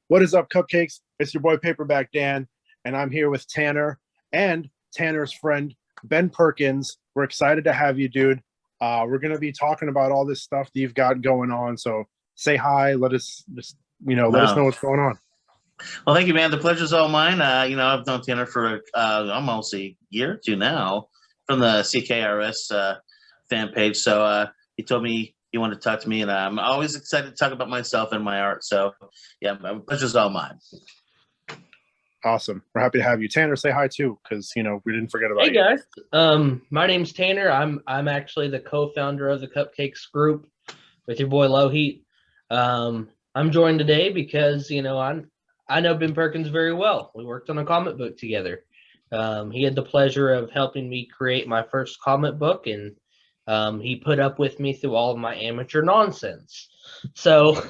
What is up, Cupcakes? It's your boy Paperback Dan, and I'm here with Tanner and Tanner's friend Ben Perkins. We're excited to have you, dude. We're gonna be talking about all this stuff that you've got going on. So say hi. Let us just let us know Wow. what's going on. Well, thank you, man. The pleasure's all mine. I've known Tanner for almost a year or two now from the CKRS fan page. So he told me he wanted to talk to me, and I'm always excited to talk about myself and my art. So, yeah, my pleasure's all mine. Awesome. We're happy to have you, Tanner. Say hi too, because we didn't forget about Hey you. guys, my name's Tanner. I'm actually the co-founder of the Cupcakes group with your boy Low Heat. I'm joined today because I know Ben Perkins very well. We worked on a comic book together. He had the pleasure of helping me create my first comic book, and he put up with me through all of my amateur nonsense. So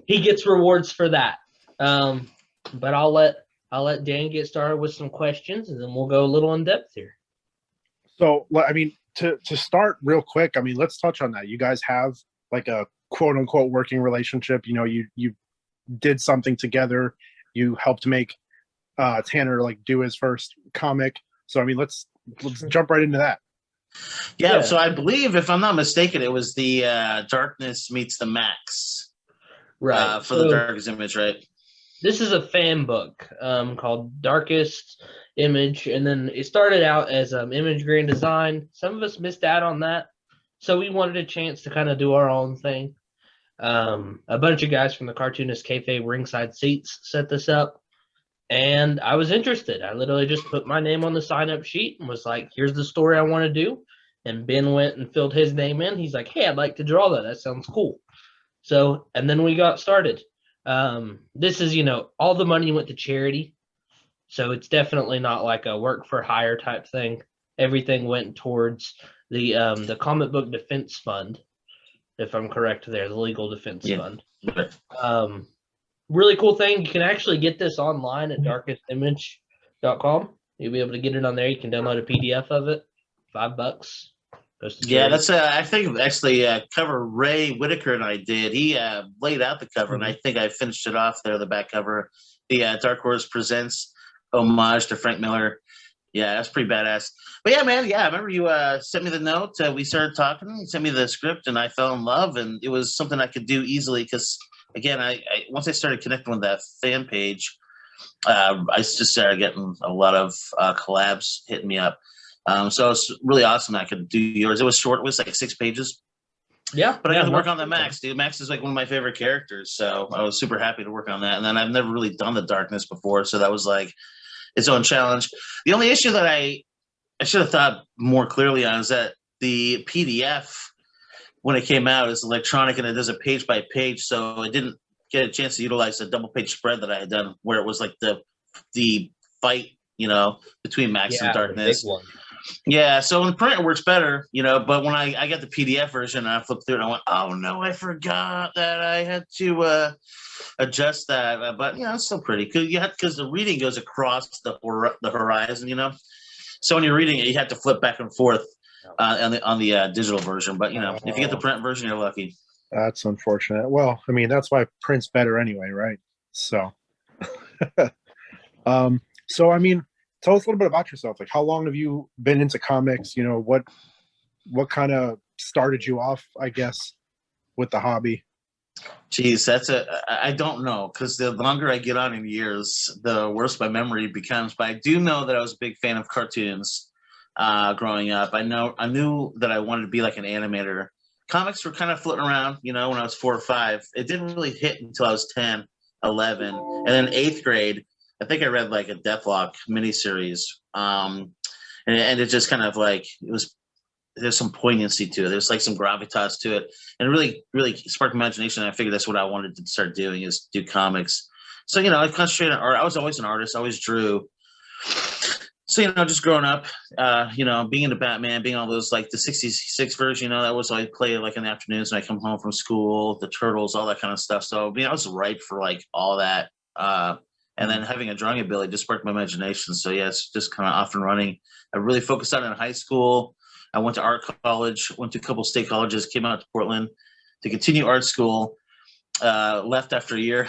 he gets rewards for that. But I'll let Dan get started with some questions, and then we'll go a little in depth here. So, to start real quick, let's touch on that. You guys have like a quote unquote working relationship. You did something together. You helped make Tanner like do his first comic. So, let's jump right into that. Yeah, so I believe, if I'm not mistaken, it was the Darkness Meets the Max. Right. For the Darkest Image, right? This is a fan book called Darkest Image, and then it started out as Image Grand Design. Some of us missed out on that, so we wanted a chance to kind of do our own thing. A bunch of guys from the Cartoonist Kayfabe Ringside Seats set this up, and I was interested. I literally just put my name on the sign-up sheet and was like, here's the story I want to do. And Ben went and filled his name in. He's like, hey, I'd like to draw that. That sounds cool. So, and then we got started. This is, all the money went to charity. So it's definitely not like a work for hire type thing. Everything went towards the comic book defense fund, if I'm correct there, the legal defense fund. Really cool thing. You can actually get this online at darkestimage.com. You'll be able to get it on there. You can download a PDF of it. $5. Yeah, that's I think actually cover Ray Whitaker and I did. He laid out the cover, and I think I finished it off there, the back cover. The Dark Horse Presents homage to Frank Miller. Yeah, that's pretty badass. But yeah, man, I remember you sent me the note. We started talking. You sent me the script, and I fell in love, and it was something I could do easily because, again, I once I started connecting with that fan page, I just started getting a lot of collabs hitting me up. So it's really awesome that I could do yours. It was short. It was like 6 pages. Yeah. But I got to work on the Max, dude. Max is like one of my favorite characters. So I was super happy to work on that. And then I've never really done the Darkness before. So that was like its own challenge. The only issue that I should have thought more clearly on is that the PDF, when it came out, is electronic and it does a page by page. So it didn't get a chance to utilize the double page spread that I had done where it was like the fight, between Max and Darkness. Yeah, so in print it works better, but when I got the PDF version and I flipped through it, I went, oh no, I forgot that I had to adjust that. But it's still pretty because the reading goes across the horizon, So when you're reading it, you have to flip back and forth on the digital version. But if you get the print version, you're lucky. That's unfortunate. Well, that's why print's better anyway, right? So, tell us a little bit about yourself. Like, how long have you been into comics? What kind of started you off, I guess, with the hobby? Geez, I don't know, because the longer I get on in years, the worse my memory becomes. But I do know that I was a big fan of cartoons growing up. I knew that I wanted to be like an animator. Comics were kind of floating around, when I was 4 or 5. It didn't really hit until I was 10, 11. And then 8th grade, I think I read like a Deathlock miniseries. And it just kind of like, there's some poignancy to it. There's like some gravitas to it. And it really, really sparked imagination. And I figured that's what I wanted to start doing, is do comics. So, I concentrated on art. I was always an artist. I always drew. So, just growing up, being into Batman, being all those, like the 66 version, that was I play like in the afternoons when I come home from school, the Turtles, all that kind of stuff. So, I was ripe for like all that. And then having a drawing ability just sparked my imagination. So, yeah, it's just kind of off and running. I really focused on it in high school. I went to art college, went to a couple state colleges, came out to Portland to continue art school. left after a year,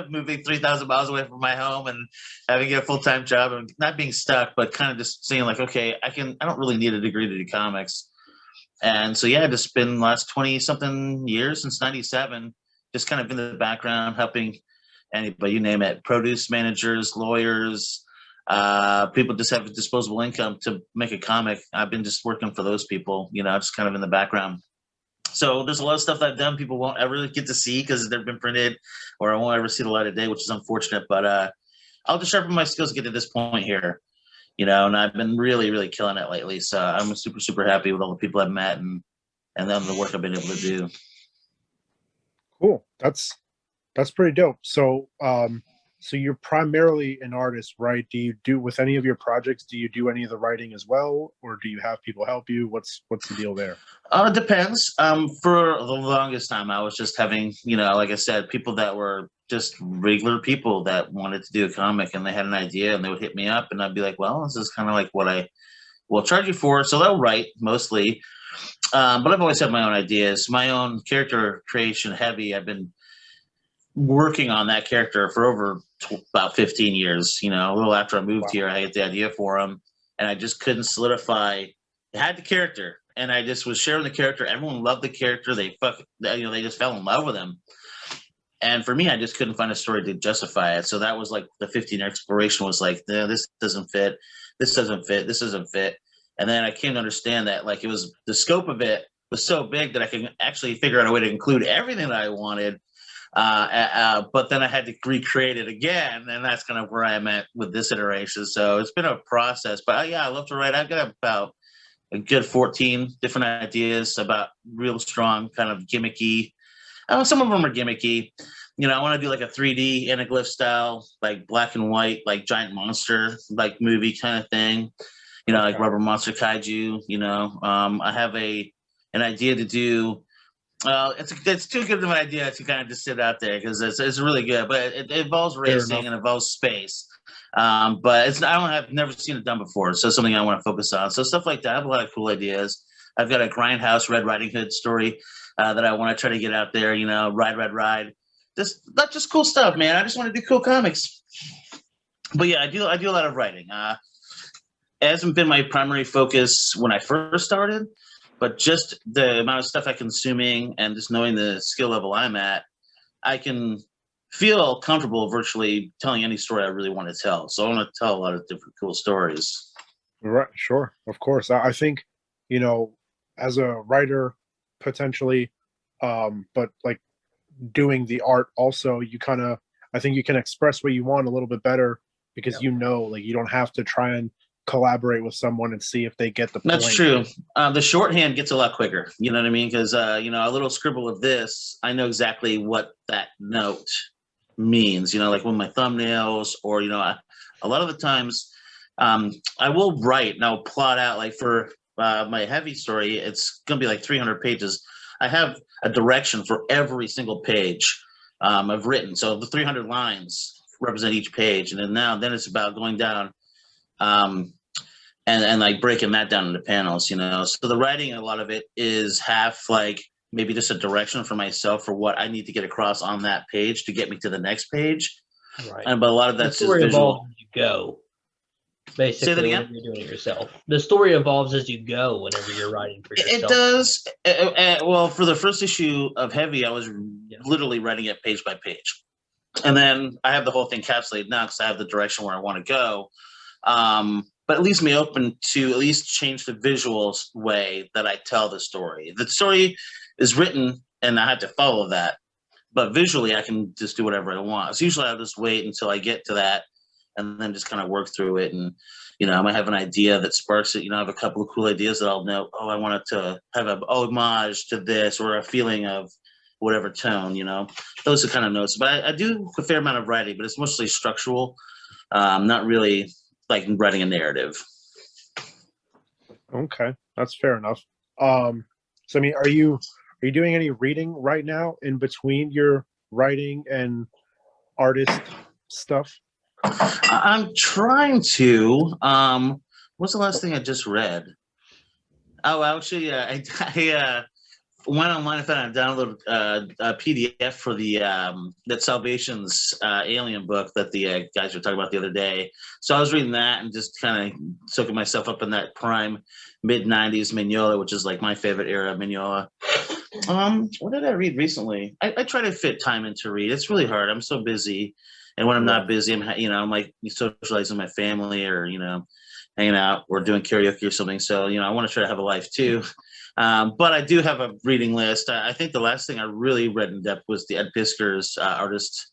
moving 3,000 miles away from my home and having a full-time job and not being stuck, but kind of just saying like, okay, I don't really need a degree to do comics. And so, yeah, I just been the last 20 something years since 97, just kind of in the background, helping anybody, you name it, produce managers, lawyers, people just have a disposable income to make a comic. I've been just working for those people, just kind of in the background. So there's a lot of stuff that I've done people won't ever get to see because they've been printed, or I won't ever see the light of day, which is unfortunate. But I'll just sharpen my skills to get to this point here, and I've been really, really killing it lately. So I'm super, super happy with all the people I've met and then the work I've been able to do. Cool. That's pretty dope. So, so you're primarily an artist, right? Do you do with any of your projects? Do you do any of the writing as well, or do you have people help you? What's the deal there? It depends. For the longest time, I was just having, like I said, people that were just regular people that wanted to do a comic, and they had an idea, and they would hit me up, and I'd be like, "Well, this is kind of like what I will charge you for." So they'll write mostly, but I've always had my own ideas, my own character creation heavy. I've been working on that character for over about 15 years. A little after I moved here, I had the idea for him, and I just couldn't solidify. I had the character, and I just was sharing the character. Everyone loved the character. They just fell in love with him. And for me, I just couldn't find a story to justify it. So that was like the 15-year exploration was like, no, this doesn't fit. This doesn't fit. This doesn't fit. And then I came to understand that like it was the scope of it was so big that I could actually figure out a way to include everything that I wanted. But then I had to recreate it again, and that's kind of where I'm at with this iteration. So it's been a process, but yeah, I love to write. I've got about a good 14 different ideas about real strong, kind of gimmicky. Some of them are gimmicky. I want to do like a 3D anaglyph style, like black and white, like giant monster, like movie kind of thing. Like rubber monster kaiju. I have an idea to do. It's too good of an idea to kind of just sit out there because it's really good, but it involves racing and involves space. But I've never seen it done before, so it's something I want to focus on. So stuff like that. I have a lot of cool ideas. I've got a Grindhouse Red Riding Hood story that I want to try to get out there. Ride. Not just cool stuff, man. I just want to do cool comics. But yeah, I do a lot of writing. It hasn't been my primary focus when I first started. But just the amount of stuff I'm consuming and just knowing the skill level I'm at, I can feel comfortable virtually telling any story I really want to tell. So I want to tell a lot of different cool stories. Right. Sure. Of course. I think, as a writer, potentially, but like doing the art also, I think you can express what you want a little bit better because, like you don't have to try and collaborate with someone and see if they get the point. That's true. The shorthand gets a lot quicker. You know what I mean? Because a little scribble of this, I know exactly what that note means. Like with my thumbnails, or a lot of the times, I will write and I'll plot out. Like for my heavy story, it's gonna be like 300 pages. I have a direction for every single page I've written. So the 300 lines represent each page, and then it's about going down. And like breaking that down into panels, So the writing, a lot of it is half like maybe just a direction for myself for what I need to get across on that page to get me to the next page. Right. But a lot of that's the story just visual. Evolves as you go. Basically, Say that again? when you're doing it yourself. The story evolves as you go whenever you're writing for yourself. It does. Well, for the first issue of Heavy, I was literally writing it page by page. And then I have the whole thing capsulated now because I have the direction where I want to go. But it leaves me open to at least change the visuals way that I tell the story. The story is written, and I have to follow that. But visually, I can just do whatever I want. So usually I'll just wait until I get to that and then just kind of work through it. And, I might have an idea that sparks it. I have a couple of cool ideas that I'll know, I want it to have an homage to this or a feeling of whatever tone, Those are kind of notes. But I do a fair amount of writing, but it's mostly structural, not really like writing a narrative. Okay, that's fair enough. So I mean, are you doing any reading right now in between your writing and artist stuff? I'm trying to. What's the last thing I just read? Oh, actually, went online and found I downloaded a PDF for the that Salvation's Alien book that the guys were talking about the other day. So I was reading that and just kind of soaking myself up in that prime mid '90s Mignola, which is like my favorite era of Mignola. What did I read recently? I try to fit time in to read. It's really hard. I'm so busy, and when I'm not busy, I'm like socializing with my family or hanging out or doing karaoke or something. So I want to try to have a life too. But I do have a reading list. I think the last thing I really read in depth was the Ed Pisker's Artist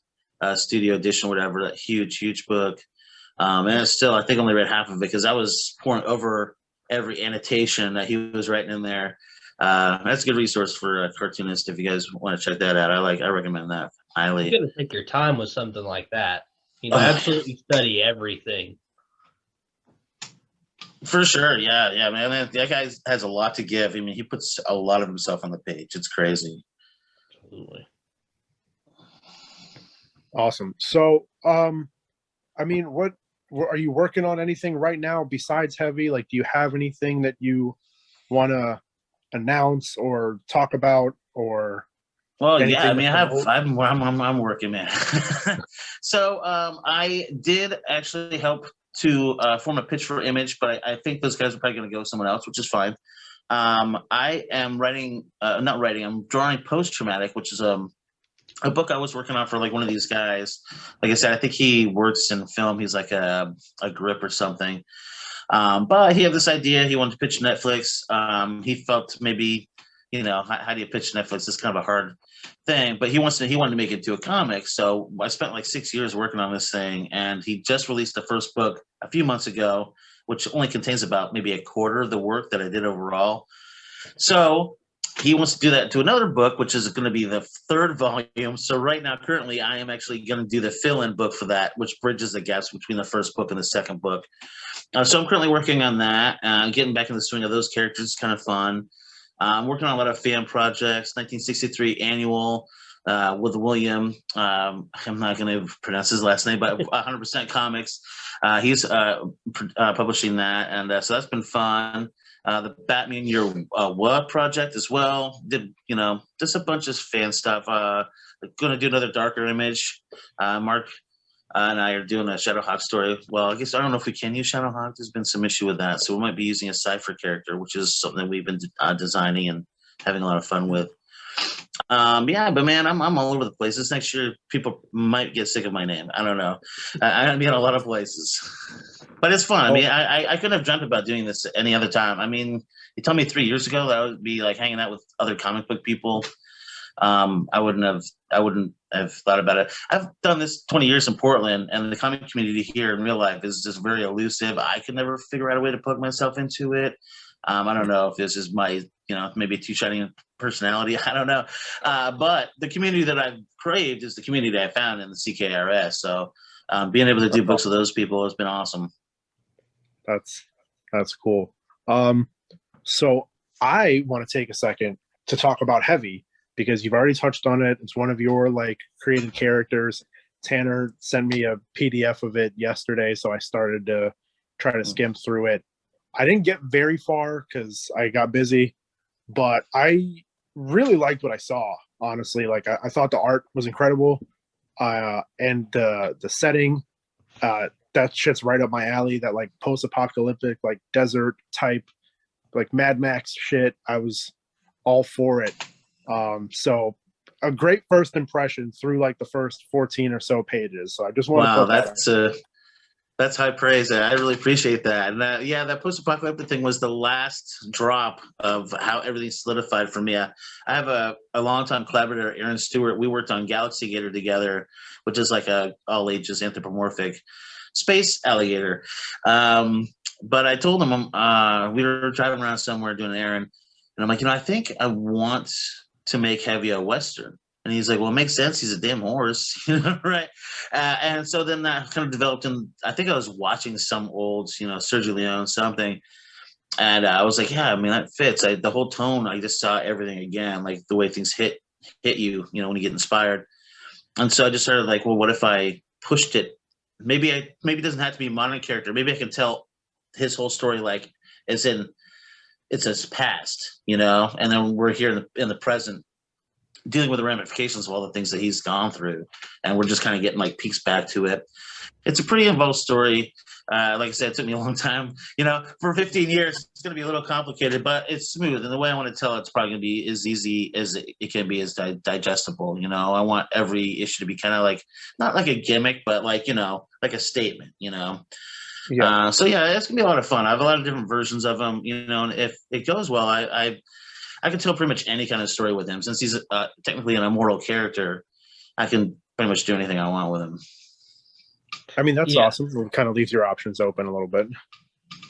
Studio Edition, whatever, that huge book. And it's still, I think, only read half of it because I was pouring over every annotation that he was writing in there. That's a good resource for a cartoonist if you guys want to check that out. I recommend that highly. You got to take your time with something like that. Absolutely study everything. For sure, yeah, man. That guy has a lot to give. I mean, he puts a lot of himself on the page. It's crazy. Absolutely. Awesome. So, I mean, what are you working on anything right now besides Heavy? Like, do you have anything that you want to announce or talk about or? Well, yeah, I mean, I'm working, man. So, I did actually help to form a pitch for Image, but I think those guys are probably going to go with someone else, which is fine. I am I'm drawing Post-Traumatic, which is a book I was working on for like one of these guys. Like I said, I think he works in film. He's like a grip or something. But he had this idea. He wanted to pitch Netflix. He felt maybe, how do you pitch Netflix? It's kind of a hard thing, but he wanted to make it into a comic. So I spent like 6 years working on this thing, and he just released the first book a few months ago, which only contains about maybe a quarter of the work that I did overall. So he wants to do that to another book, which is going to be the third volume. So right now, currently, I am actually going to do the fill-in book for that, which bridges the gaps between the first book and the second book. So I'm currently working on that, getting back in the swing of those characters. It's kind of fun. I'm working on a lot of fan projects, 1963 annual with William. I'm not going to pronounce his last name, but 100% Comics. He's publishing that, and so that's been fun. The Batman Year What project as well. Did just a bunch of fan stuff. Going to do another Darker Image. Mark and I are doing a Shadowhawk story. Well, I guess I don't know if we can use Shadowhawk. There's been some issue with that, so we might be using a Cypher character, which is something that we've been designing and having a lot of fun with. Yeah, but man, I'm all over the place. This next year, people might get sick of my name. I don't know. I'm gonna be in a lot of places, but it's fun. I mean, I couldn't have dreamt about doing this any other time. I mean, you told me 3 years ago that I would be like hanging out with other comic book people. I wouldn't have thought about it. I've done this 20 years in Portland, and the comic community here in real life is just very elusive. I could never figure out a way to plug myself into it. I don't know if this is my, maybe too shining personality. I don't know. But the community that I've craved is the community that I found in the CKRS. So being able to do books with those people has been awesome. That's cool. So I want to take a second to talk about Heavy, because you've already touched on it. It's one of your created characters. Tanner sent me a PDF of it yesterday, so I started to try to skim through it. I didn't get very far because I got busy, but I really liked what I saw, honestly. I thought the art was incredible, and the setting, that shit's right up my alley. That post-apocalyptic, desert type, Mad Max shit. I was all for it. So a great first impression through the first 14 or so pages. So I just want to put that's high praise. I really appreciate that. And that post-apocalyptic thing was the last drop of how everything solidified for me. I have a longtime collaborator, Aaron Stewart. We worked on Galaxy Gator together, which is like a all ages anthropomorphic space alligator. But I told him we were driving around somewhere doing an errand, and I'm like, I think I want to make Heavy a Western. And he's like, well, it makes sense. He's a damn horse, right? And so then that kind of developed, and I think I was watching some old, Sergio Leone, something. And I was like, yeah, I mean, that fits. The whole tone, I just saw everything again, the way things hit you, when you get inspired. And so I just started well, what if I pushed it? Maybe it doesn't have to be a modern character. Maybe I can tell his whole story, as in it's his past, you know, and then we're here in the present dealing with the ramifications of all the things that he's gone through, and we're just kind of getting like peeks back to it. It's a pretty involved story. Like I said, it took me a long time. You know, for 15 years, it's going to be a little complicated, but it's smooth. And the way I want to tell it's probably going to be as easy as it can be, as digestible. You know, I want every issue to be kind of like, not like a gimmick, but like, you know, like a statement, you know. Yeah. So yeah, it's going to be a lot of fun. I have a lot of different versions of them, you know, and if it goes well, I can tell pretty much any kind of story with him. Since he's technically an immortal character, I can pretty much do anything I want with him. I mean, that's awesome. It kind of leaves your options open a little bit.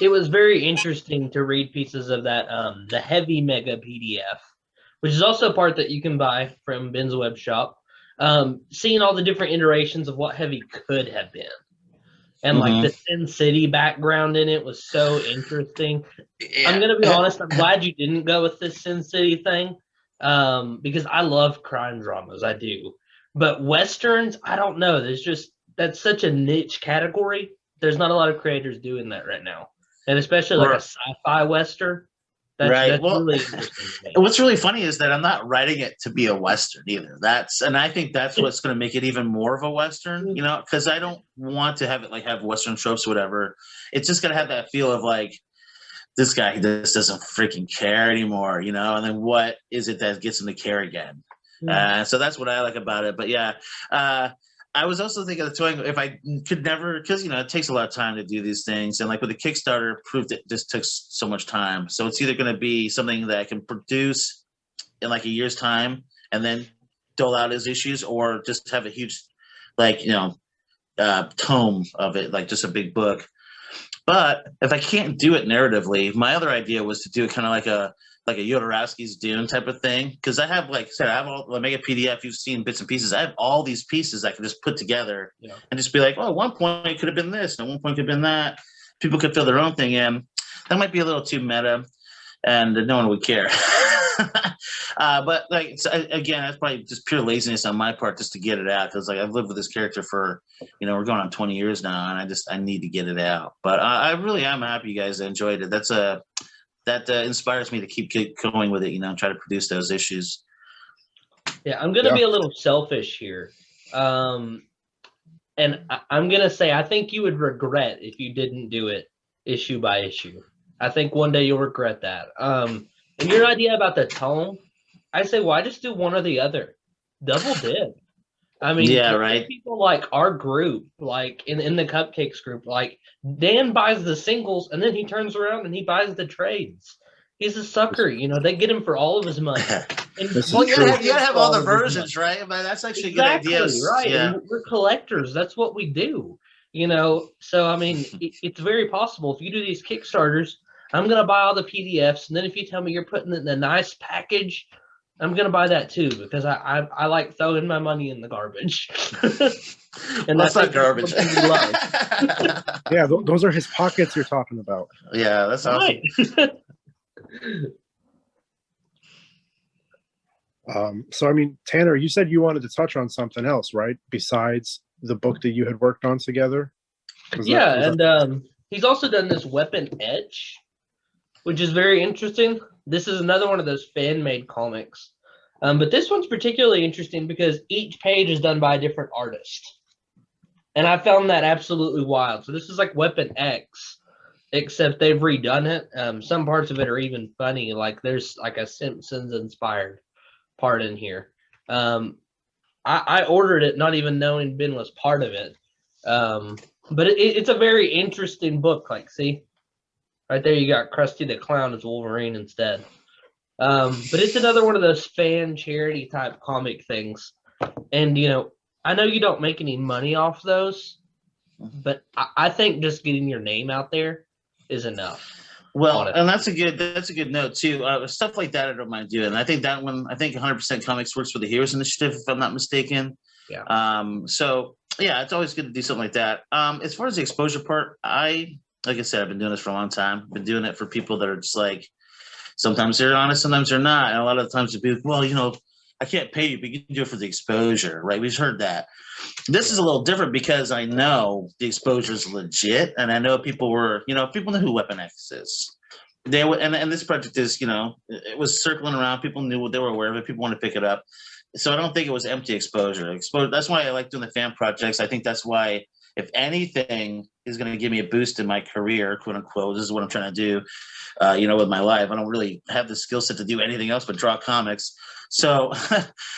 It was very interesting to read pieces of that, the Heavy Mega PDF, which is also a part that you can buy from Ben's web shop. Seeing all the different iterations of what Heavy could have been. And like the Sin City background in it was so interesting. Yeah. I'm going to be honest, I'm glad you didn't go with this Sin City thing, because I love crime dramas. I do. But Westerns, I don't know. That's such a niche category. There's not a lot of creators doing that right now. And especially like a sci-fi Western. That's really interesting. What's really funny is that I'm not writing it to be a Western either. And I think that's what's going to make it even more of a Western, you know, because I don't want to have it like have Western tropes or whatever. It's just going to have that feel of like, this guy just doesn't freaking care anymore, you know, and then what is it that gets him to care again? So that's what I like about it. But yeah, I was also thinking of toying if I could never, because, you know, it takes a lot of time to do these things. And like with the Kickstarter, proved it just took so much time. So it's either going to be something that I can produce in like a year's time and then dole out as issues, or just have a huge, like, you know, tome of it, like just a big book. But if I can't do it narratively, my other idea was to do it kind of like a Jodorowsky's Dune type of thing. Because I have, like I said, I have all, make a PDF. You've seen bits and pieces. I have all these pieces I can just put together and just be like, oh, at one point it could have been this, and at one point it could have been that. People could fill their own thing in. That might be a little too meta, and no one would care. But like, again, that's probably just pure laziness on my part, just to get it out. Because like I've lived with this character for, you know, we're going on 20 years now, and I need to get it out. But I really am happy you guys enjoyed it. That inspires me to keep going with it, you know, and try to produce those issues. Yeah, I'm going to be a little selfish here. And I'm going to say, I think you would regret if you didn't do it issue by issue. I think one day you'll regret that. And your idea about the tome, I say, why just do one or the other? Double dip. I mean, people like our group, like in the Cupcakes group, like Dan buys the singles and then he turns around and he buys the trades. He's a sucker, you know. They get him for all of his money. And well, you gotta have all the versions, right? But that's actually a good idea, right? Yeah. And we're collectors. That's what we do, you know. So I mean, it's very possible if you do these Kickstarters, I'm gonna buy all the PDFs, and then if you tell me you're putting it in a nice package, I'm gonna buy that too, because I like throwing my money in the garbage. And that's not garbage. Yeah, those are his pockets you're talking about. Yeah, that's awesome. So I mean, Tanner, you said you wanted to touch on something else, right? Besides the book that you had worked on together. He's also done this Weapon Etch, which is very interesting. This is another one of those fan-made comics. But this one's particularly interesting because each page is done by a different artist. And I found that absolutely wild. So this is like Weapon X, except they've redone it. Some parts of it are even funny. Like there's like a Simpsons-inspired part in here. I ordered it not even knowing Ben was part of it. But it's a very interesting book. Like, see? Right there, you got Krusty the Clown as Wolverine instead. But it's another one of those fan charity type comic things. And, you know, I know you don't make any money off those, but I think just getting your name out there is enough. Well, and that's a good note too. Stuff like that I don't mind doing. I think that one, 100% Comics works for the Heroes Initiative, if I'm not mistaken. Yeah. So yeah, it's always good to do something like that. As far as the exposure part, like I said, I've been doing this for a long time. I've been doing it for people that are just like, sometimes they're honest, sometimes they're not. And a lot of the times it'd be, well, you know, I can't pay you, but you can do it for the exposure, right? We've heard that. This is a little different because I know the exposure is legit. And I know people know who Weapon X is. they would, and this project is, it was circling around. People knew what they were aware of it. People wanted to pick it up. So I don't think it was empty exposure. That's why I like doing the fan projects. I think that's why, if anything is going to give me a boost in my career, quote unquote, this is what I'm trying to do, with my life. I don't really have the skill set to do anything else but draw comics. So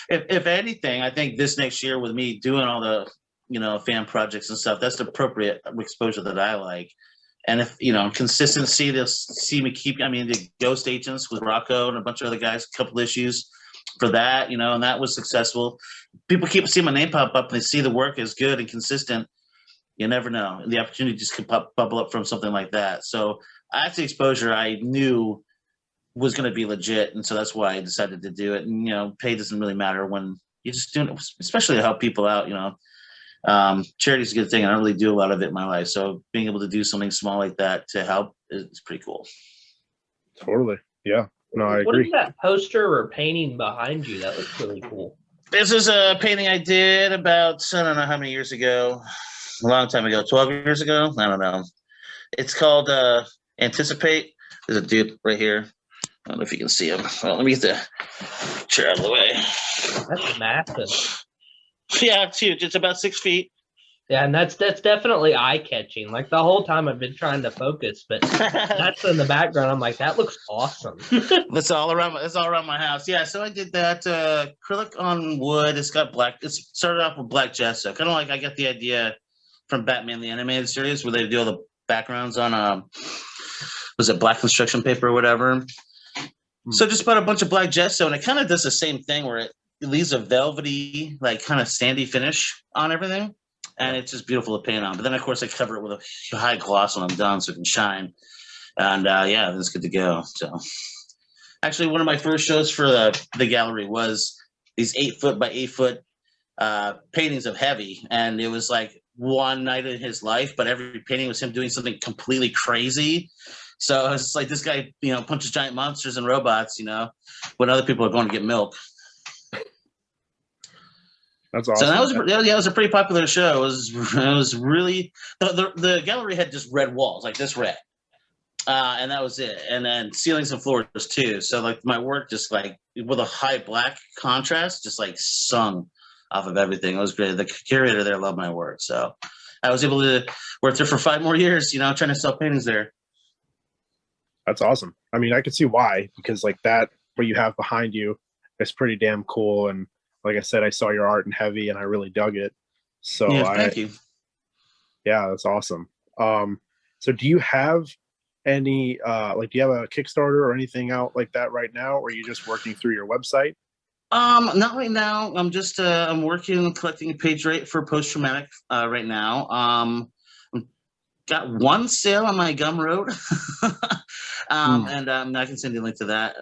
if anything, I think this next year with me doing all the, fan projects and stuff, that's the appropriate exposure that I like. And if, consistency, they'll see me the Ghost Agents with Rocco and a bunch of other guys, a couple issues for that, and that was successful. People keep seeing my name pop up and they see the work is good and consistent. You never know. The opportunity just could bubble up from something like that. So that's the exposure I knew was going to be legit. And so that's why I decided to do it. And, pay doesn't really matter when you're just doing it, especially to help people out, charity is a good thing. I don't really do a lot of it in my life. So being able to do something small like that to help is pretty cool. Totally. Yeah. No, I agree. What is that poster or painting behind you? That looks really cool. This is a painting I did about, I don't know how many years ago. A long time ago, 12 years ago. I don't know. It's called Anticipate. There's a dude right here. I don't know if you can see him. Well, let me get the chair out of the way. That's massive. Yeah, it's huge. It's about 6 feet. Yeah, and that's definitely eye-catching. Like the whole time I've been trying to focus, but that's in the background. I'm like, that looks awesome. That's all around. It's all around my house. Yeah, so I did that acrylic on wood. It's got black. It started off with black gesso. Kind of like I got the idea from Batman the Animated Series, where they do all the backgrounds on was it black construction paper or whatever. So just put a bunch of black gesso, and it kind of does the same thing where it leaves a velvety, like kind of sandy finish on everything, and it's just beautiful to paint on. But then of course I cover it with a high gloss when I'm done, so it can shine. And yeah, then it's good to go. So actually, one of my first shows for the gallery was these 8 foot by 8 foot paintings of Heavy, and it was like one night in his life, but every painting was him doing something completely crazy. So it's like this guy, punches giant monsters and robots, when other people are going to get milk. That's awesome. So it was a pretty popular show. It was really the gallery had just red walls, like this red, and that was it. And then ceilings and floors too. So like my work just like with a high black contrast, just like sung off of everything. It was great. The curator there loved my work, so I was able to work there for 5 more years. Trying to sell paintings there. That's awesome. I mean, I could see why, because like that, what you have behind you is pretty damn cool. And like I said, I saw your art in Heavy and I really dug it. So yeah, thank you. Yeah, that's awesome. So do you have any, do you have a Kickstarter or anything out like that right now? Or are you just working through your website? Not right now. I'm just, I'm working, collecting a page rate for post-traumatic, right now. Got one sale on my Gumroad. And I can send you a link to that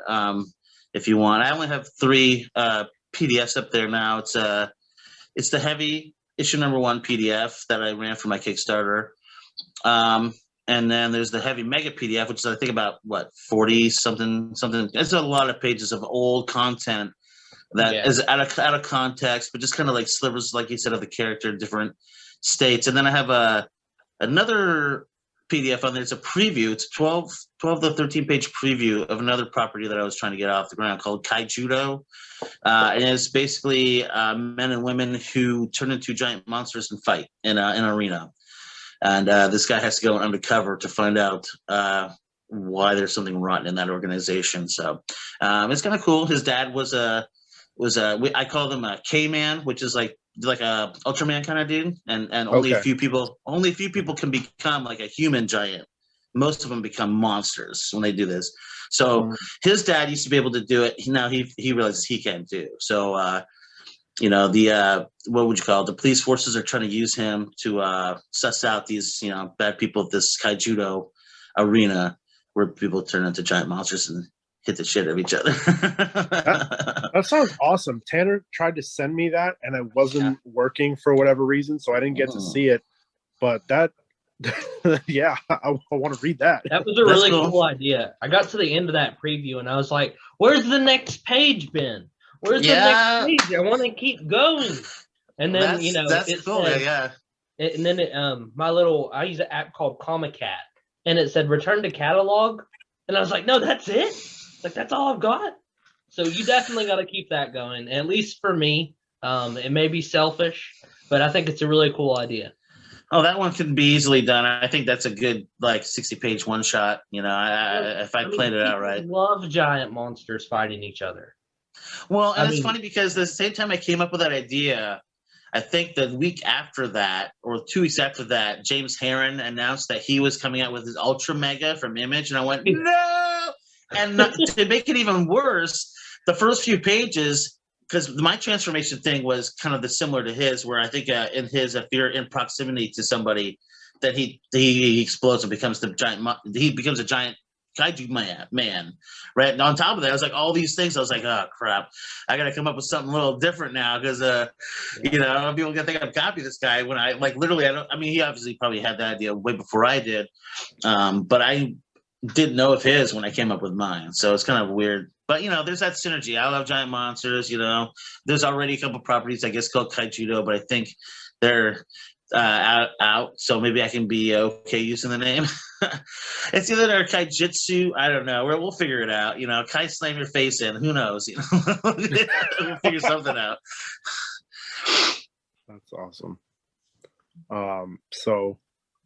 if you want. I only have 3 PDFs up there now. It's the Heavy issue #1 PDF that I ran for my Kickstarter. And then there's the Heavy Mega PDF, which is I think about 40 something. It's a lot of pages of old content that is out of context, but just kind of like slivers, like you said, of the character in different states. And then I have another PDF on there. It's a preview. It's 12 to 13 page preview of another property that I was trying to get off the ground called Kaijudo. And it's basically men and women who turn into giant monsters and fight in an arena. And this guy has to go undercover to find out why there's something rotten in that organization. So it's kind of cool. His dad was I call them a K-Man, which is like a Ultraman kind of dude, and only a few people can become like a human giant. Most of them become monsters when they do this. So his dad used to be able to do it. Now he realizes he can't do. So what would you call it? The police forces are trying to use him to suss out these bad people at this Kaijudo arena where people turn into giant monsters and hit the shit of each other. That sounds awesome. Tanner tried to send me that and it wasn't working for whatever reason, so I didn't get to see it. But that, yeah, I want to read that. That was a really cool idea. I got to the end of that preview and I was like, where's the next page, Ben? Where's the next page? I want to keep going. And then, that's cool. Said, and then I use an app called Comicat, and it said return to catalog. And I was like, no, that's it? Like, that's all I've got? So you definitely got to keep that going, at least for me. It may be selfish, but I think it's a really cool idea. Oh, that one can be easily done. I think that's a good, like, 60-page one shot. You know, if I planned it out right. Love giant monsters fighting each other. Well, and it's funny because the same time I came up with that idea, I think the week after that, or 2 weeks after that, James Heron announced that he was coming out with his Ultra Mega from Image, and I went, no! And to make it even worse, the first few pages, because my transformation thing was kind of similar to his, where I think in his, if you're in proximity to somebody, that he explodes and becomes he becomes a giant kaiju man, right? And on top of that, I was like, all these things. I was like, oh crap, I got to come up with something a little different now because, you know, people gonna think I've copied this guy when I literally, I mean, he obviously probably had that idea way before I did, but I didn't know of his when I came up with mine, so it's kind of weird. But you know, there's that synergy. I love giant monsters. You know, there's already a couple properties I guess called Kaijudo, but I think they're out, so maybe I can be okay using the name. It's either their Kaijitsu, I don't know. We'll figure it out. You know, Kai slam your face in. Who knows? You know, we'll figure something out. That's awesome. So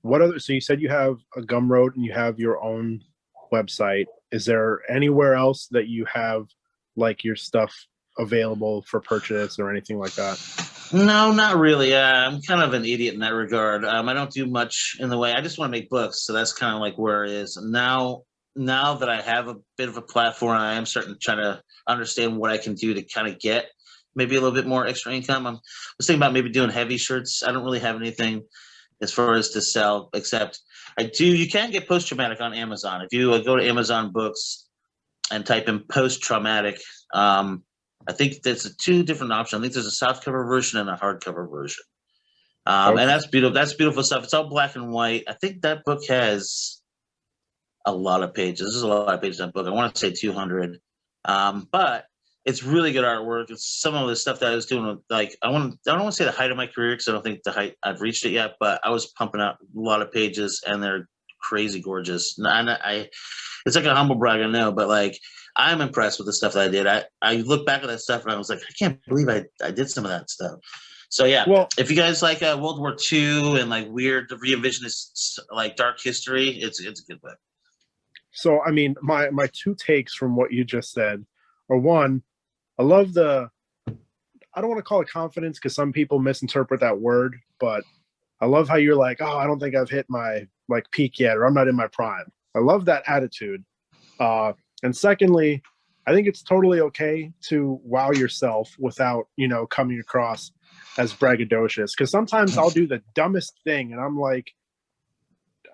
what other? So you said you have a Gumroad and you have your own website. Is there anywhere else that you have like your stuff available for purchase or anything like that? No, not really. I'm kind of an idiot in that regard. I don't do much in the way. I just want to make books, so that's kind of like where it is now. Now that I have a bit of a platform, I am starting to try to understand what I can do to kind of get maybe a little bit more extra income. I was thinking about maybe doing heavy shirts. I don't really have anything as far as to sell, except I do. You can get post-traumatic on Amazon. If you go to Amazon Books and type in post-traumatic, I think there's two different options. I think there's a softcover version and a hardcover version. Okay. And that's beautiful. That's beautiful stuff. It's all black and white. I think that book has a lot of pages. There's a lot of pages in that book. I want to say 200. But it's really good artwork. It's some of the stuff that I was doing with, like, I don't want to say the height of my career because I don't think the height I've reached it yet, but I was pumping out a lot of pages and they're crazy gorgeous. And it's like a humble brag, I know, but like, I'm impressed with the stuff that I did. I look back at that stuff and I was like, I can't believe I did some of that stuff. So yeah, well, if you guys like World War II and like weird re-envisionist like dark history, it's a good book. So I mean, my two takes from what you just said are, one, I love I don't want to call it confidence because some people misinterpret that word, but I love how you're like, oh, I don't think I've hit my like peak yet, or I'm not in my prime. I love that attitude. And secondly, I think it's totally okay to wow yourself without, you know, coming across as braggadocious. Because sometimes I'll do the dumbest thing and I'm like,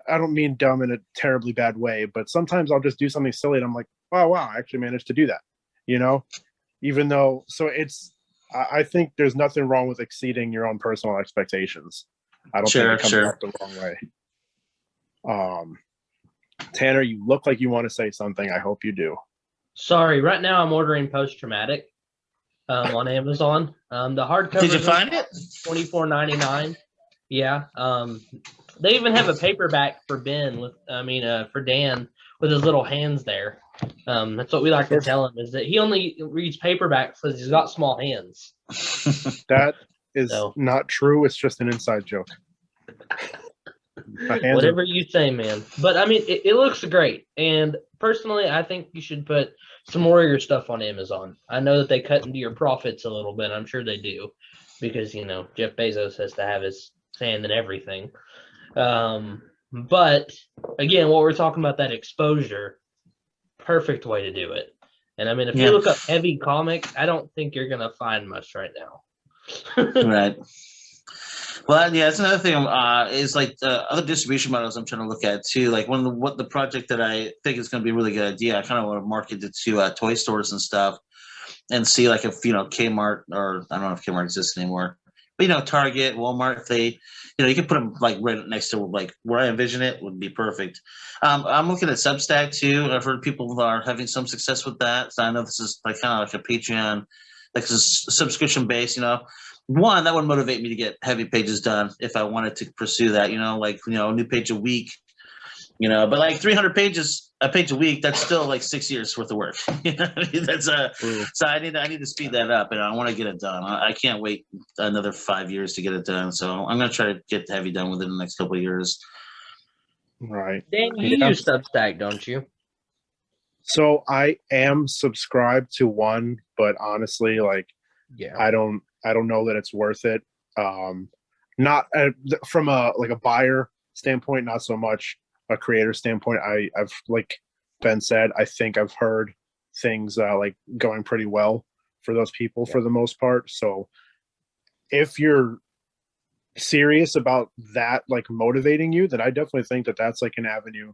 I don't mean dumb in a terribly bad way, but sometimes I'll just do something silly and I'm like, oh, wow, I actually managed to do that, you know? Even though, so I think there's nothing wrong with exceeding your own personal expectations. I don't think it comes out the wrong way. Tanner, you look like you want to say something. I hope you do. Sorry, right now I'm ordering post-traumatic on Amazon. The hardcover. Did you find it? $24.99. Yeah. They even have a paperback for for Dan with his little hands there. That's what we like to tell him, is that he only reads paperbacks because he's got small hands. That is not true. It's just an inside joke. Whatever you say, man. But I mean, it looks great. And personally, I think you should put some more of your stuff on Amazon. I know that they cut into your profits a little bit. I'm sure they do, because, you know, Jeff Bezos has to have his hand in everything. But again, what we're talking about, that exposure, perfect way to do it. And I mean, if you look up heavy comics, I don't think you're gonna find much right now. Right. Well, yeah, that's another thing. Is like the other distribution models I'm trying to look at too. Like what the project that I think is going to be a really good idea. I kind of want to market it to toy stores and stuff, and see like if, you know, Kmart, or I don't know if Kmart exists anymore, but, you know, Target, Walmart, if they, you know, you can put them like right next to like where I envision it would be perfect. I'm looking at Substack too. I've heard people are having some success with that. So I know this is like kind of like a Patreon, like a subscription base, you know. One, that would motivate me to get heavy pages done if I wanted to pursue that, you know, like, you know, a new page a week. But like 300 pages, a page a week, that's still like 6 years worth of work. That's so I need to speed that up, and I want to get it done. I can't wait another 5 years to get it done. So I'm gonna try to get Heavy done within the next couple of years. Right. Dan, you use Substack, don't you? So I am subscribed to one, but honestly, like, Yeah. I don't know that it's worth it. Not from a buyer standpoint, not so much a creator standpoint. I've like Ben said, I think I've heard things like going pretty well for those people for the most part. So if you're serious about that, like motivating you, then I definitely think that that's like an avenue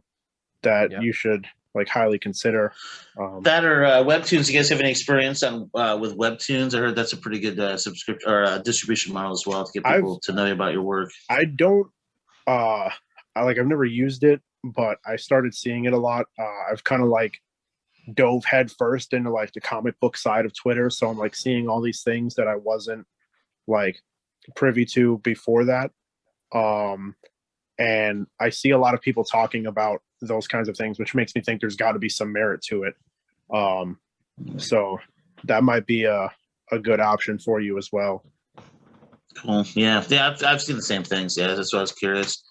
that you should like highly consider. That or Webtoons. You guys have any experience on with Webtoons? I heard that's a pretty good subscription or distribution model as well to get people to know about your work. I don't I've never used it, but I started seeing it a lot. I've kind of like dove head first into like the comic book side of Twitter, so I'm like seeing all these things that I wasn't like privy to before that. And I see a lot of people talking about those kinds of things, which makes me think there's got to be some merit to it. So that might be a good option for you as well. Cool. Yeah. I've seen the same things. Yeah, that's why I was curious.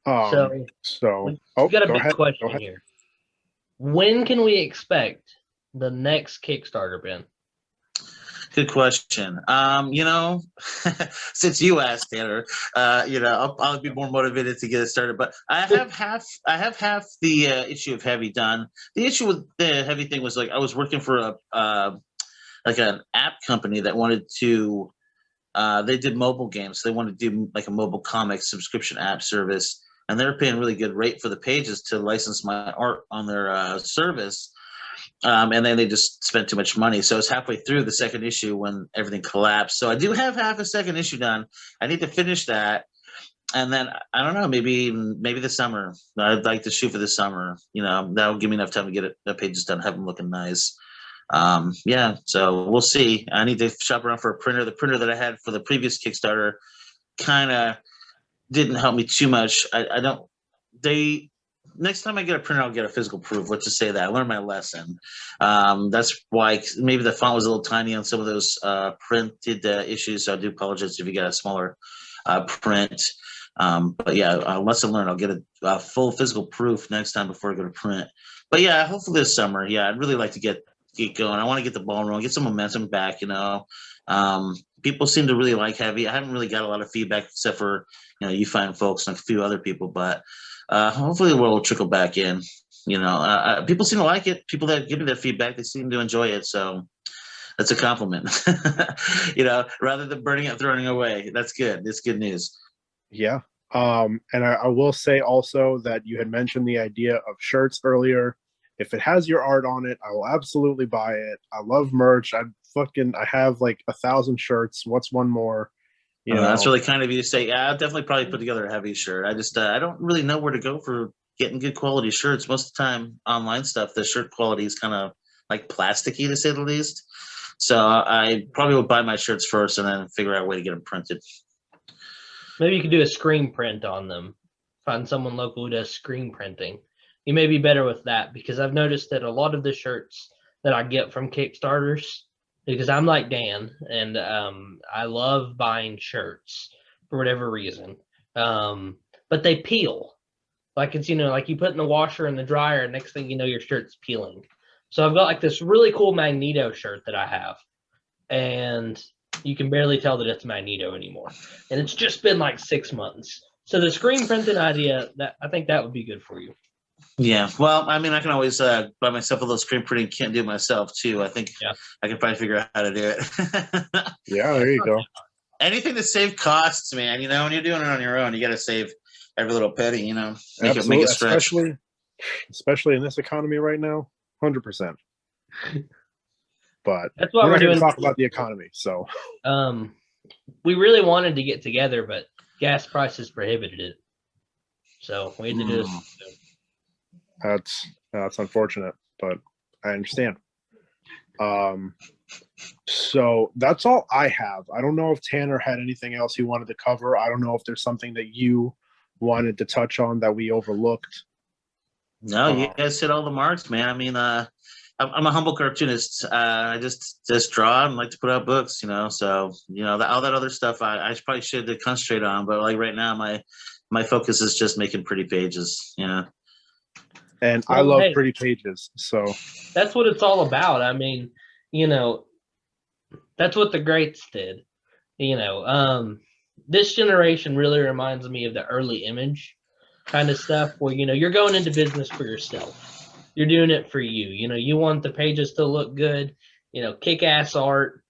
So we got a big question here. When can we expect the next Kickstarter, Ben? Good question. Since you asked, Tanner, I'll be more motivated to get it started. But I have half the issue of Heavy done. The issue with the Heavy thing was like I was working for like an app company that wanted to. They did mobile games. So they wanted to do like a mobile comic subscription app service, and they're paying really good rate for the pages to license my art on their service. And then they just spent too much money. So it's halfway through the second issue when everything collapsed. So I do have half a second issue done. I need to finish that. And then I don't know, maybe this summer. I'd like to shoot for this summer. That'll give me enough time to get the pages done, have them looking nice. So we'll see. I need to shop around for a printer. The printer that I had for the previous Kickstarter kind of didn't help me too much. Next time I get a printer, I'll get a physical proof. Let's just say that I learned my lesson. That's why maybe the font was a little tiny on some of those printed issues. So I do apologize if you got a smaller print. But yeah, lesson learned. I'll get a full physical proof next time before I go to print. But yeah, hopefully this summer. Yeah, I'd really like to get going. I want to get the ball rolling, get some momentum back. People seem to really like Heavy. I haven't really got a lot of feedback except for you find folks and a few other people, but. Hopefully, the world will trickle back in. People seem to like it. People that give me their feedback, they seem to enjoy it. So that's a compliment. Rather than burning it, throwing it away. That's good. It's good news. Yeah. And I will say also that you had mentioned the idea of shirts earlier. If it has your art on it, I will absolutely buy it. I love merch. I have like 1,000 shirts. What's one more? That's really kind of you to say. Yeah, I'll definitely probably put together a Heavy shirt. I just I don't really know where to go for getting good quality shirts. Most of the time, online stuff, the shirt quality is kind of like plasticky to say the least. So I probably would buy my shirts first and then figure out a way to get them printed. Maybe you could do a screen print on them. Find someone local who does screen printing. You may be better with that because I've noticed that a lot of the shirts that I get from Kickstarters. Because I'm like Dan, and I love buying shirts for whatever reason. But they peel. Like it's, like you put in the washer and the dryer, and next thing you know, your shirt's peeling. So I've got like this really cool Magneto shirt that I have. And you can barely tell that it's Magneto anymore. And it's just been like 6 months. So the screen printing idea, I think that would be good for you. Yeah, well, I mean, I can always buy myself a little screen printing kit, do it myself too. I think I can probably figure out how to do it. Yeah, there you go. Anything to save costs, man. When you're doing it on your own, you got to save every little penny. Make it stretch. Especially in this economy right now, 100%. But that's why we're going doing. to talk about the economy. So, we really wanted to get together, but gas prices prohibited it. So we had to do this. That's unfortunate, but I understand. So that's all I have. I don't know if Tanner had anything else he wanted to cover. I don't know if there's something that you wanted to touch on that we overlooked? No, you guys hit all the marks, man. I mean, I'm a humble cartoonist. I just draw and like to put out books, So all that other stuff I probably should concentrate on, but like right now, my focus is just making pretty pages. And I love pretty pages, so that's what it's all about. I mean, that's what the greats did. This generation really reminds me of the early Image kind of stuff where you're going into business for yourself. You're doing it for you. You want the pages to look good, kick-ass art.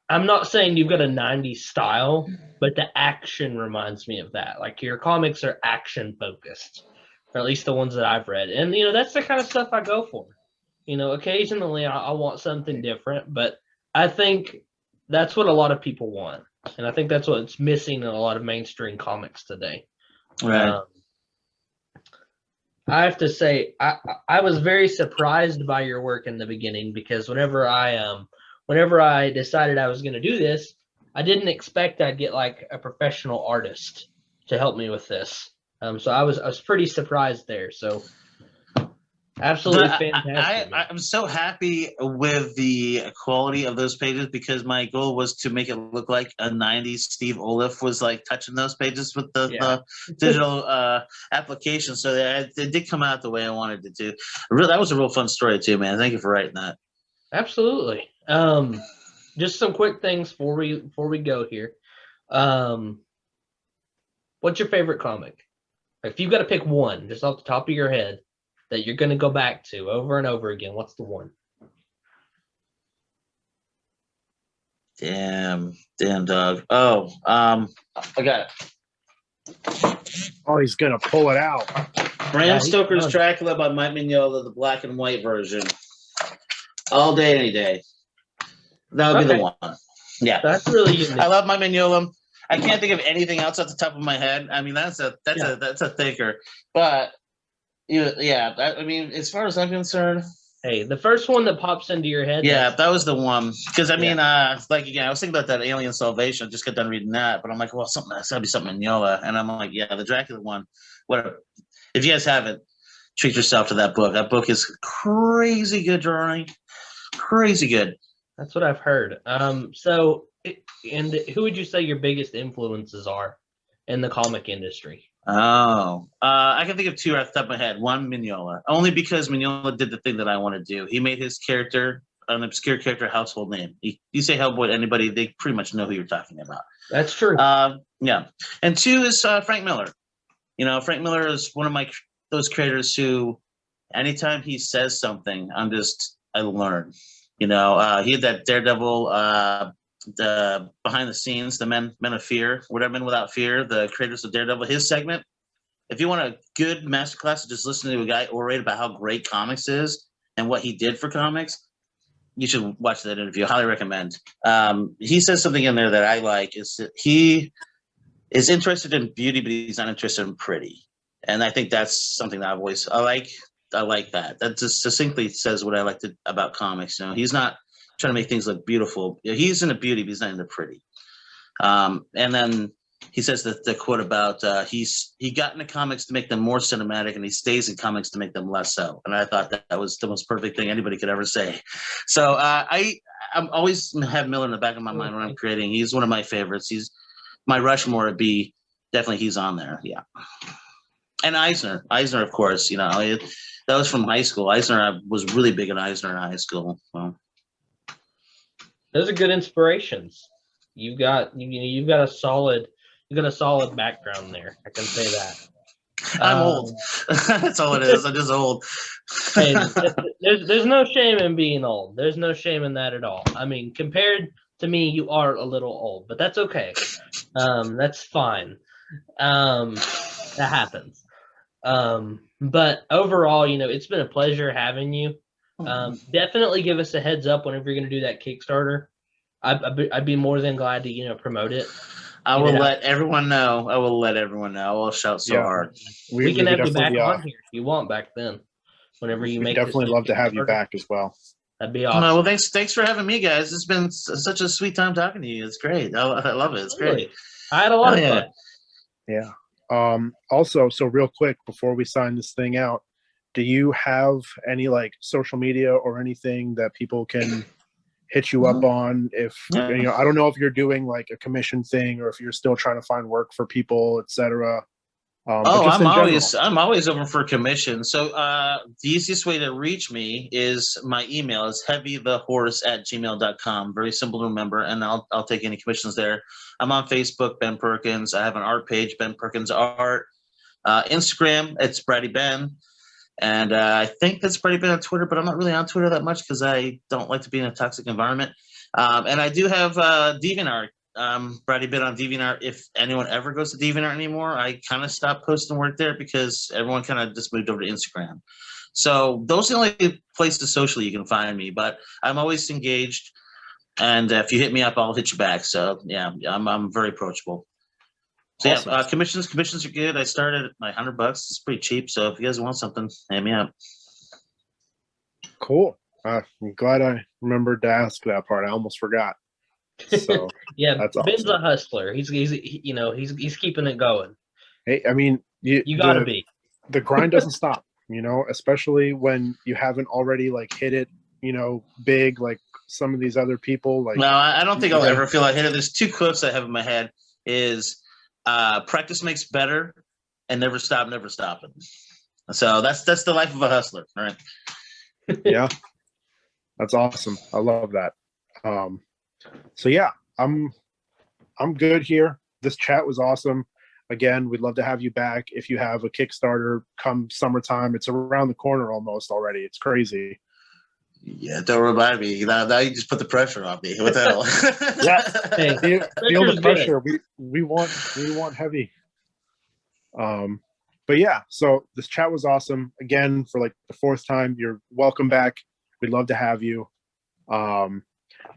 I'm not saying you've got a 90s style, but the action reminds me of that. Like your comics are action focused, or at least the ones that I've read. And that's the kind of stuff I go for. Occasionally I want something different, but I think that's what a lot of people want. And I think that's what's missing in a lot of mainstream comics today. Right. I have to say, I was very surprised by your work in the beginning, because whenever I decided I was going to do this, I didn't expect I'd get like a professional artist to help me with this. So I was pretty surprised there. So absolutely fantastic. I'm so happy with the quality of those pages, because my goal was to make it look like a 90s Steve Oliff was like touching those pages with the digital application. So it did come out the way I wanted it to. That was a real fun story too, man. Thank you for writing that. Absolutely. Just some quick things before we go here. What's your favorite comic? If you've got to pick one just off the top of your head that you're going to go back to over and over again, what's the one? Damn dog. Oh, I got it. Oh, he's gonna pull it out. Bram Stoker's Dracula by Mike Mignola, the black and white version. All day, any day. That would be the one. Yeah, that's really unique. I love Mike Mignola. I can't think of anything else at the top of my head. I mean, that's a thinker. But I mean, as far as I'm concerned, hey, the first one that pops into your head. Yeah, that was the one. Because I mean, like again, I was thinking about that Alien Salvation. I just got done reading that, but I'm like, well, that's gotta be something Mignola. And I'm like, yeah, the Dracula one. Whatever. If you guys haven't, treat yourself to that book. That book is crazy good drawing. Crazy good. That's what I've heard. So, and who would you say your biggest influences are in the comic industry? Oh, I can think of two right off the top of my head. One, Mignola. Only because Mignola did the thing that I want to do. He made his character an obscure character household name. You say Hellboy to anybody, they pretty much know who you're talking about. That's true. Yeah. And two is Frank Miller. Frank Miller is one of those creators who, anytime he says something, I learn. He had that Daredevil, the behind the scenes, the Men of Fear, whatever, Men Without Fear, the creators of Daredevil, his segment. If you want a good masterclass, just listen to a guy orate about how great comics is and what he did for comics, you should watch that interview. Highly recommend. He says something in there that I like, is that he is interested in beauty, but he's not interested in pretty. And I think that's something that I like that. That just succinctly says what I like about comics. He's not trying to make things look beautiful. He's into beauty, but he's not into pretty. And then he says that the quote about he got into comics to make them more cinematic, and he stays in comics to make them less so. And I thought that was the most perfect thing anybody could ever say. So I'm always have Miller in the back of my mind when I'm creating. He's one of my favorites. He's my Rushmore would be definitely he's on there. Yeah. And Eisner, of course, that was from high school. I was really big on Eisner in high school. Well, those are good inspirations. You've got a solid background there. I can say that. I'm old. That's all it is. I'm just old. Hey, there's no shame in being old. There's no shame in that at all. I mean, compared to me, you are a little old, but that's okay. That's fine. That happens. But overall, it's been a pleasure having you. Definitely give us a heads up whenever you're going to do that Kickstarter. I'd be more than glad to promote it. I will let everyone know. I will shout so hard. We can have you back on here if you want back then. Whenever you make definitely love to have you back as well. That'd be awesome. Well, thanks for having me, guys. It's been such a sweet time talking to you. It's great. I love it. It's great. I had a lot of fun. Yeah. Also, so real quick before we sign this thing out, do you have any like social media or anything that people can hit you up on? If you know, I don't know if you're doing like a commission thing or if you're still trying to find work for people, etc. But Oh, just in general. I'm always open for commission. So the easiest way to reach me is my email is heavythehorse@gmail.com. Very simple to remember, and I'll take any commissions there. I'm on Facebook, Ben Perkins. I have an art page, Ben Perkins Art. Instagram, it's Brady Ben. And I think that's Brady Ben on Twitter, but I'm not really on Twitter that much because I don't like to be in a toxic environment. And I do have DeviantArt. Brady Ben on DeviantArt. If anyone ever goes to DeviantArt anymore, I kind of stopped posting work there because everyone kind of just moved over to Instagram. So those are the only places socially you can find me. But I'm always engaged, and if you hit me up, I'll hit you back. So yeah, I'm very approachable. So Awesome. yeah, commissions are good. I started at my $100. It's pretty cheap. So if you guys want something, hit me up. Cool. I'm glad I remembered to ask that part. I almost forgot. So yeah, that's Ben's awesome. a hustler. He's keeping it going. Hey, I mean, You gotta be. The grind doesn't stop, you know, especially when you haven't already like hit it, you know, big like some of these other people. Like, No, I don't think I'll gotta- ever feel like it. There's two quotes I have in my head: is practice makes better, and never stop, never stopping. So that's the life of a hustler, all right? Yeah, that's awesome. I love that. So yeah, I'm good here. This chat was awesome. Again, we'd love to have you back if you have a Kickstarter come summertime. It's around the corner almost already. It's crazy. Yeah, don't remind me. Now you just put the pressure on me. What the hell? Yeah, Hey, feel the pressure's good. pressure. We want heavy. But yeah, so this chat was awesome. Again, for like the fourth time, you're welcome back. We'd love to have you.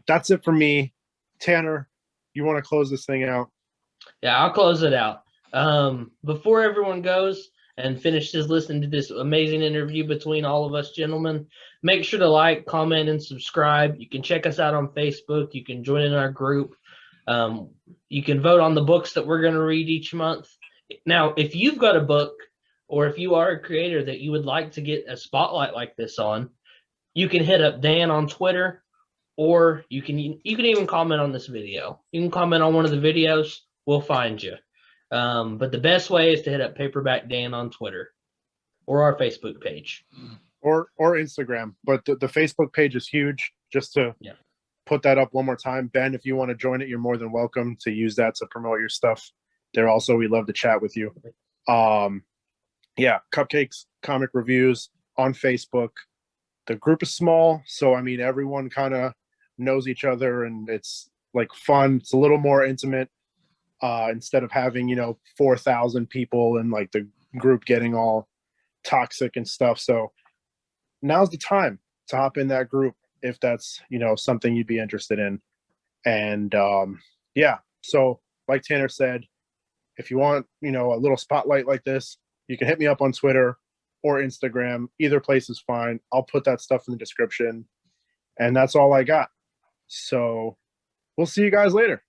That's it for me. Tanner, you want to close this thing out? Yeah, I'll close it out. Before everyone goes and finishes listening to this amazing interview between all of us gentlemen, make sure to like, comment, and subscribe. You can check us out on Facebook. You can join in our group. You can vote on the books that we're going to read each month. Now, if you've got a book or if you are a creator that you would like to get a spotlight like this on, you can hit up Dan on Twitter, or you can even comment on this video. You can comment on one of the videos. We'll find you. But the best way is to hit up Paperback Dan on Twitter or our Facebook page. Or Instagram. But the Facebook page is huge. Just to put that up one more time. Ben, if you want to join it, you're more than welcome to use that to promote your stuff. There also, we love to chat with you. Yeah, Cupcakes, comic reviews on Facebook. The group is small, so I mean everyone kind of knows each other, and it's like fun. It's a little more intimate instead of having 4,000 people and like the group getting all toxic and stuff. So now's the time to hop in that group if that's something you'd be interested in. And yeah, so like Tanner said, if you want a little spotlight like this, you can hit me up on Twitter or Instagram. Either place is fine. I'll put that stuff in the description. And that's all I got. So we'll see you guys later.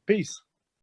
Peace.